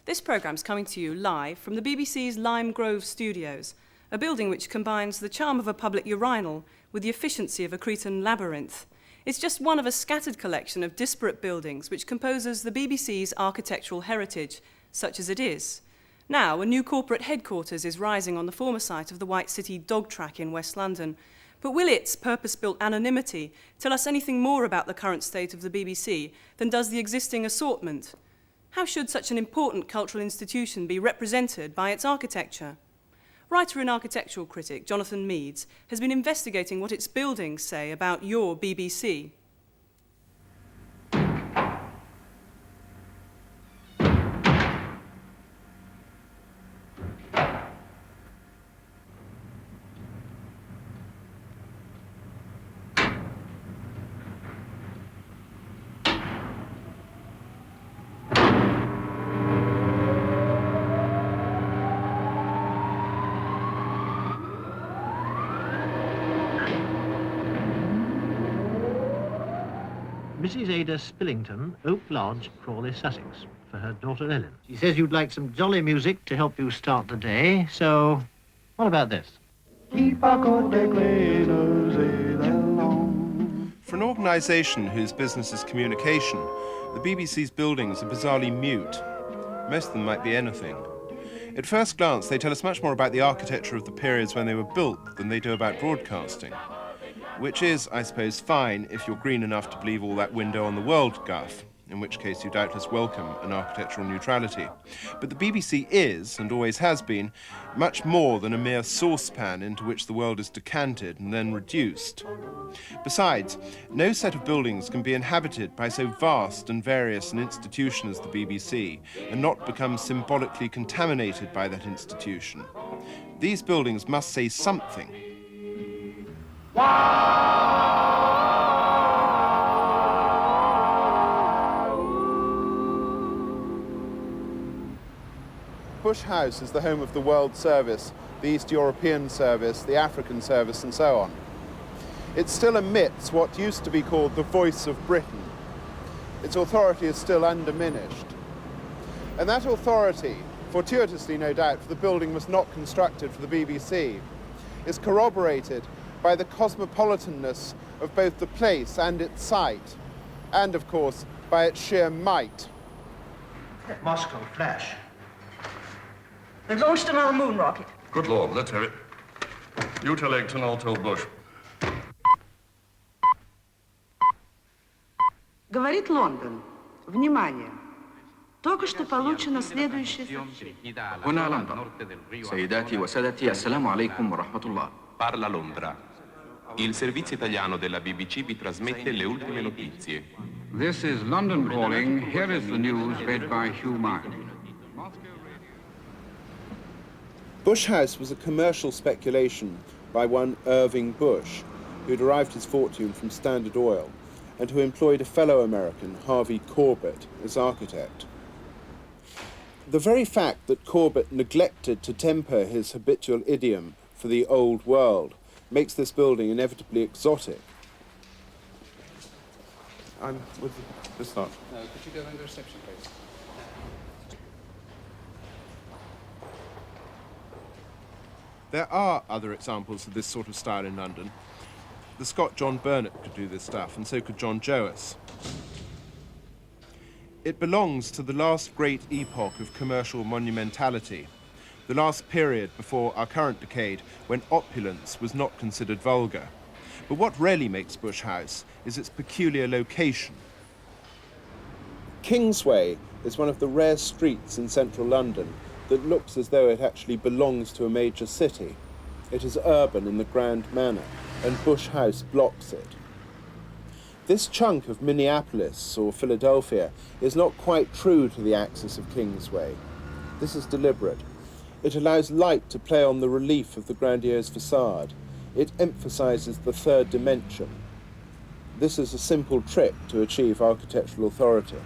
This programme's coming to you live from the BBC's Lime Grove studios, a building which combines the charm of a public urinal with the efficiency of a Cretan labyrinth. It's just one of a scattered collection of disparate buildings which composes the BBC's architectural heritage, such as it is. Now, a new corporate headquarters is rising on the former site of the White City dog track in West London. But will its purpose-built anonymity tell us anything more about the current state of the BBC than does the existing assortment? How should such an important cultural institution be represented by its architecture? Writer and architectural critic Jonathan Meades has been investigating what its buildings say about your BBC. Mrs. Ada Spillington, Oak Lodge, Crawley, Sussex, for her daughter Ellen. She says you'd like some jolly music to help you start the day, so what about this? For an organisation whose business is communication, the BBC's buildings are bizarrely mute. Most of them might be anything. At first glance, they tell us much more about the architecture of the periods when they were built than they do about broadcasting. Which is, I suppose, fine if you're green enough to believe all that window on the world guff, in which case you doubtless welcome an architectural neutrality. But the BBC is, and always has been, much more than a mere saucepan into which the world is decanted and then reduced. Besides, no set of buildings can be inhabited by so vast and various an institution as the BBC and not become symbolically contaminated by that institution. These buildings must say something. Bush House is the home of the World Service, the East European Service, the African Service, and so on. It still emits what used to be called the voice of Britain. Its authority is still undiminished. And that authority, fortuitously no doubt, for the building was not constructed for the BBC, is corroborated by the cosmopolitanness of both the place and its site, and, of course, by its sheer might. That Moscow flash. They've launched another moon rocket. Good Lord, let's hear it. You tell Egton, I'll tell Bush. Говорит Лондон. Внимание. Только что получено следующее сообщение. هنا لندن. سيداتي وسادتي السلام عليكم ورحمة الله. Parla Londra. Il servizio italiano della BBC vi trasmette le ultime notizie. This is London calling. Here is the news read by Hugh Myer. Bush House was a commercial speculation by one Irving Bush, who derived his fortune from Standard Oil, and who employed a fellow American, Harvey Corbett, as architect. The very fact that Corbett neglected to temper his habitual idiom for the old world makes this building inevitably exotic. I'm with this lot. No, could you go in the reception, please? There are other examples of this sort of style in London. The Scot John Burnet could do this stuff, and so could John Joas. It belongs to the last great epoch of commercial monumentality, the last period before our current decade when opulence was not considered vulgar. But what really makes Bush House is its peculiar location. Kingsway is one of the rare streets in central London that looks as though it actually belongs to a major city. It is urban in the grand manner, and Bush House blocks it. This chunk of Minneapolis or Philadelphia is not quite true to the axis of Kingsway. This is deliberate. It allows light to play on the relief of the grandiose facade. It emphasizes the third dimension. This is a simple trick to achieve architectural authority.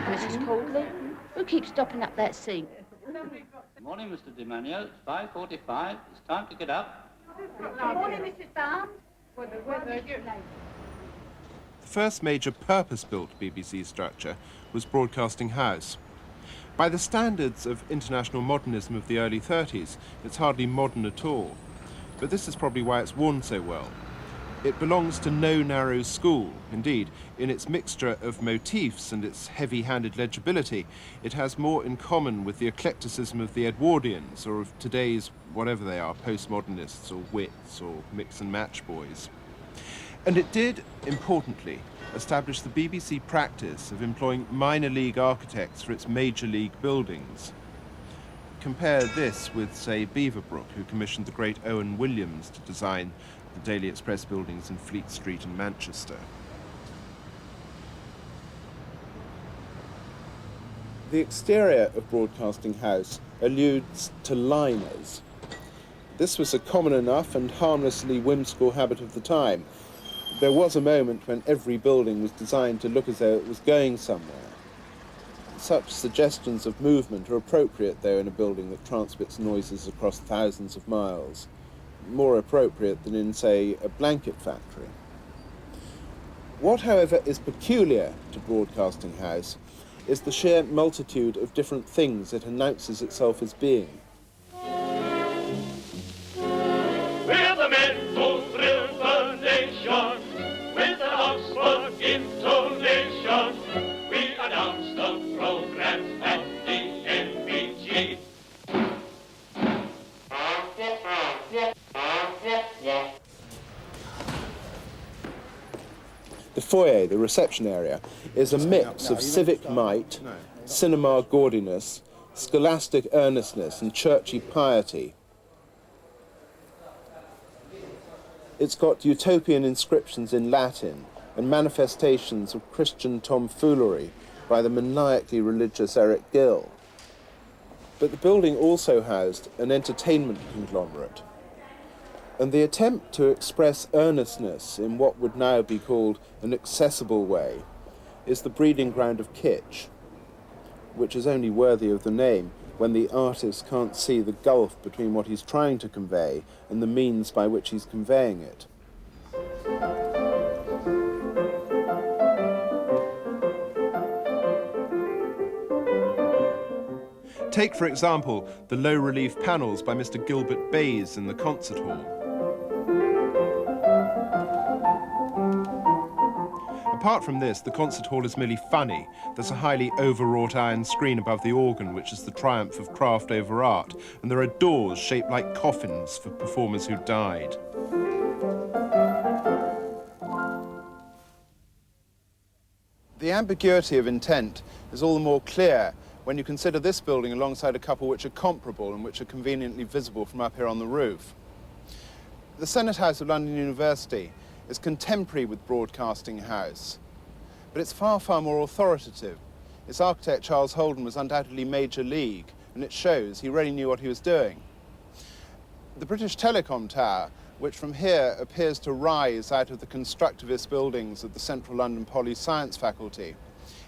Mrs. Caudley, who keeps stopping up that seat? Good morning, Mr. Di Manio. It's 5:45. It's time to get up. Good morning, Mrs. Barnes. The first major purpose-built BBC structure was Broadcasting House. By the standards of international modernism of the early 30s, it's hardly modern at all. But this is probably why it's worn so well. It belongs to no narrow school. Indeed, in its mixture of motifs and its heavy-handed legibility, it has more in common with the eclecticism of the Edwardians or of today's, whatever they are, postmodernists or wits or mix-and-match boys. And it did, importantly, establish the BBC practice of employing minor league architects for its major league buildings. Compare this with, say, Beaverbrook, who commissioned the great Owen Williams to design the Daily Express buildings in Fleet Street in Manchester. The exterior of Broadcasting House alludes to liners. This was a common enough and harmlessly whimsical habit of the time. There was a moment when every building was designed to look as though it was going somewhere. Such suggestions of movement are appropriate, though, in a building that transmits noises across thousands of miles. More appropriate than in, say, a blanket factory. What, however, is peculiar to Broadcasting House is the sheer multitude of different things it announces itself as being. We're the men who thrill the nation with an Oxford intonation. We announce the programs at the NBG. The foyer, the reception area, is a mix of civic might, cinema gaudiness, scholastic earnestness and churchy piety. It's got utopian inscriptions in Latin and manifestations of Christian tomfoolery by the maniacally religious Eric Gill. But the building also housed an entertainment conglomerate. And the attempt to express earnestness in what would now be called an accessible way is the breeding ground of kitsch, which is only worthy of the name when the artist can't see the gulf between what he's trying to convey and the means by which he's conveying it. Take, for example, the low-relief panels by Mr. Gilbert Bayes in the concert hall. Apart from this, the concert hall is merely funny. There's a highly overwrought iron screen above the organ, which is the triumph of craft over art, and there are doors shaped like coffins for performers who died. The ambiguity of intent is all the more clear when you consider this building alongside a couple which are comparable and which are conveniently visible from up here on the roof. The Senate House of London University is contemporary with Broadcasting House, but it's far, far more authoritative. Its architect, Charles Holden, was undoubtedly major league, and it shows he really knew what he was doing. The British Telecom Tower, which from here appears to rise out of the constructivist buildings of the Central London Poly Science Faculty,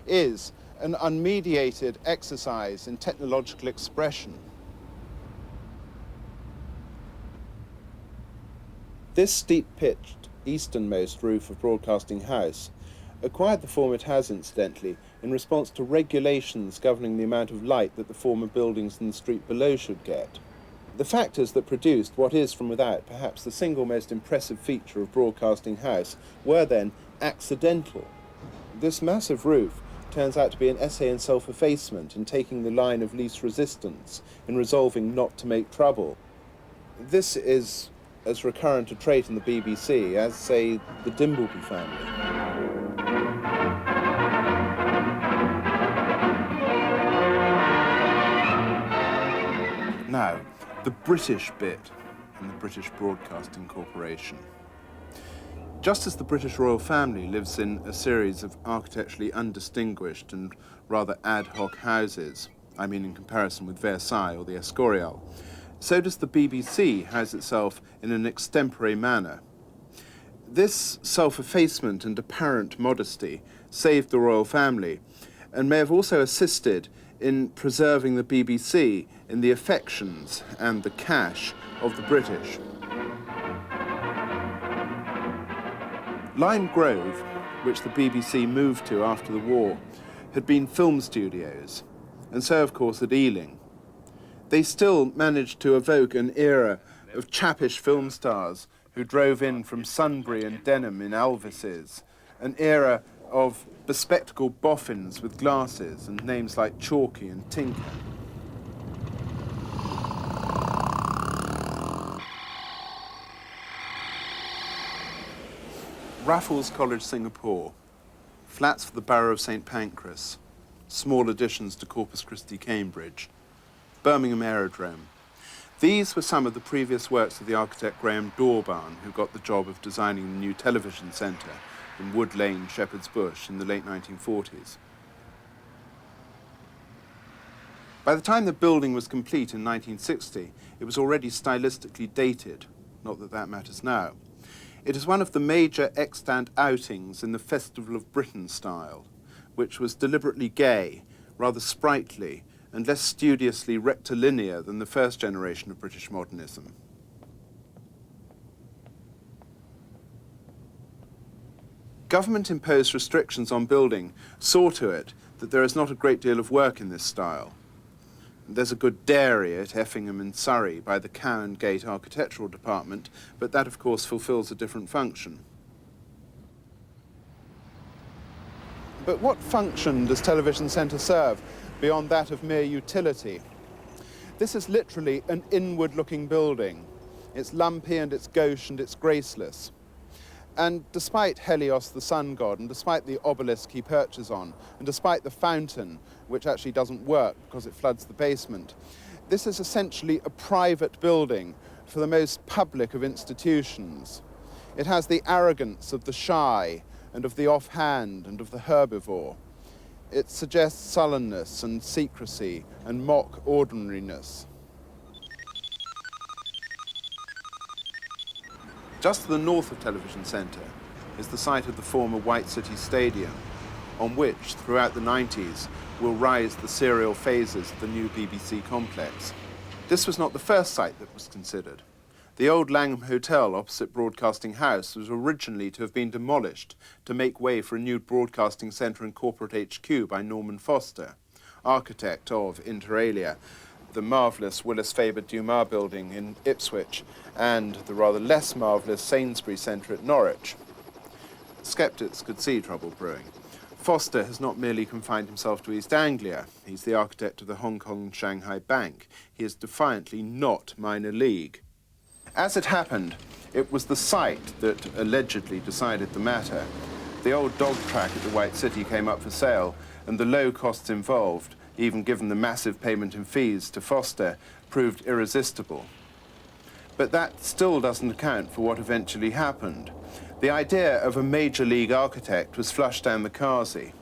is an unmediated exercise in technological expression. This steep-pitched easternmost roof of Broadcasting House acquired the form it has, incidentally, in response to regulations governing the amount of light that the former buildings in the street below should get. The factors that produced what is, from without, perhaps the single most impressive feature of Broadcasting House were then accidental. This massive roof turns out to be an essay in self-effacement, in taking the line of least resistance, in resolving not to make trouble. This is as recurrent a trait in the BBC as, say, the Dimbleby family. Now, the British bit in the British Broadcasting Corporation. Just as the British royal family lives in a series of architecturally undistinguished and rather ad hoc houses, I mean in comparison with Versailles or the Escorial, so does the BBC house itself in an extempore manner. This self-effacement and apparent modesty saved the royal family and may have also assisted in preserving the BBC in the affections and the cash of the British. Lime Grove, which the BBC moved to after the war, had been film studios, and so, of course, had Ealing. They still managed to evoke an era of chappish film stars who drove in from Sunbury and Denham in Alvises, an era of bespectacled boffins with glasses and names like Chalky and Tinker. Raffles College, Singapore, flats for the borough of St Pancras, small additions to Corpus Christi, Cambridge, Birmingham Aerodrome. These were some of the previous works of the architect Graham Dorbarn, who got the job of designing the new television centre in Wood Lane, Shepherd's Bush in the late 1940s. By the time the building was complete in 1960, it was already stylistically dated, not that that matters now. It is one of the major extant outings in the Festival of Britain style, which was deliberately gay, rather sprightly, and less studiously rectilinear than the first generation of British modernism. Government-imposed restrictions on building saw to it that there is not a great deal of work in this style. There's a good dairy at Effingham in Surrey by the Cow and Gate Architectural Department, but that, of course, fulfills a different function. But what function does Television Centre serve beyond that of mere utility? This is literally an inward-looking building. It's lumpy and it's gauche and it's graceless. And despite Helios, the sun god, and despite the obelisk he perches on, and despite the fountain, which actually doesn't work because it floods the basement, this is essentially a private building for the most public of institutions. It has the arrogance of the shy, and of the offhand, and of the herbivore. It suggests sullenness and secrecy and mock ordinariness. Just to the north of Television Centre is the site of the former White City Stadium, on which, throughout the 90s, will rise the serial phases of the new BBC complex. This was not the first site that was considered. The old Langham Hotel opposite Broadcasting House was originally to have been demolished to make way for a new broadcasting centre and corporate HQ by Norman Foster, architect of, inter alia, the marvellous Willis Faber Dumas building in Ipswich and the rather less marvellous Sainsbury Centre at Norwich. Sceptics could see trouble brewing. Foster has not merely confined himself to East Anglia. He's the architect of the Hong Kong and Shanghai Bank. He is defiantly not minor league. As it happened, it was the site that allegedly decided the matter. The old dog track at the White City came up for sale, and the low costs involved, even given the massive payment in fees to Foster, proved irresistible. But that still doesn't account for what eventually happened. The idea of a major league architect was flushed down the Carsey.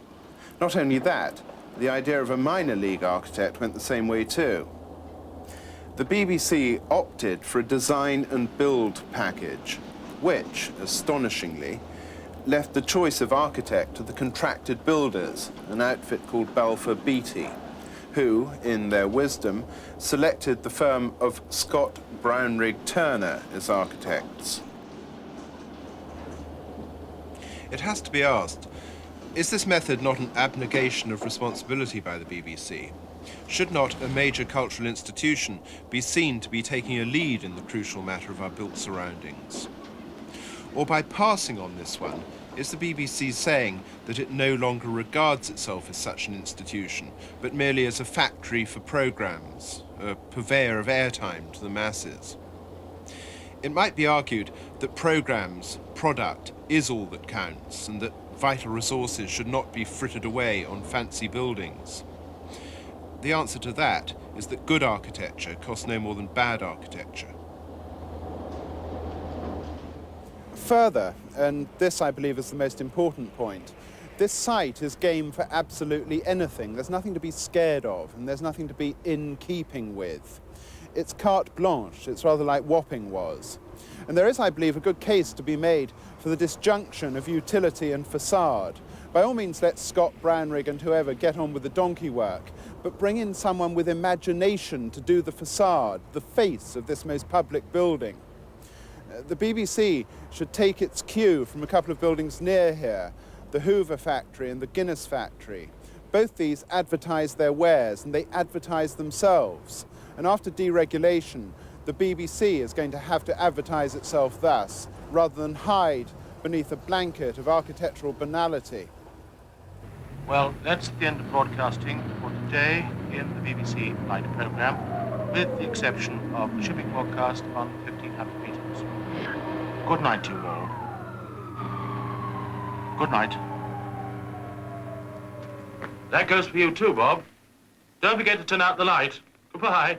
Not only that, the idea of a minor league architect went the same way too. The BBC opted for a design and build package, which, astonishingly, left the choice of architect to the contracted builders, an outfit called Balfour Beatty, who, in their wisdom, selected the firm of Scott Brownrigg Turner as architects. It has to be asked, is this method not an abnegation of responsibility by the BBC? Should not a major cultural institution be seen to be taking a lead in the crucial matter of our built surroundings? Or by passing on this one, is the BBC saying that it no longer regards itself as such an institution, but merely as a factory for programmes, a purveyor of airtime to the masses? It might be argued that programmes, product, is all that counts, and that vital resources should not be frittered away on fancy buildings. The answer to that is that good architecture costs no more than bad architecture. Further, and this I believe is the most important point, this site is game for absolutely anything. There's nothing to be scared of, and there's nothing to be in keeping with. It's carte blanche. It's rather like Wapping was. And there is, I believe, a good case to be made for the disjunction of utility and facade. By all means, let Scott Brownrigg and whoever get on with the donkey work, but bring in someone with imagination to do the facade, the face of this most public building. The BBC should take its cue from a couple of buildings near here, the Hoover factory and the Guinness factory. Both these advertise their wares and they advertise themselves. And after deregulation, the BBC is going to have to advertise itself thus, rather than hide beneath a blanket of architectural banality. Well, that's the end of broadcasting for today in the BBC Light programme, with the exception of the shipping broadcast on 1500 metres. Good night to you all. Good night. That goes for you too, Bob. Don't forget to turn out the light. Goodbye.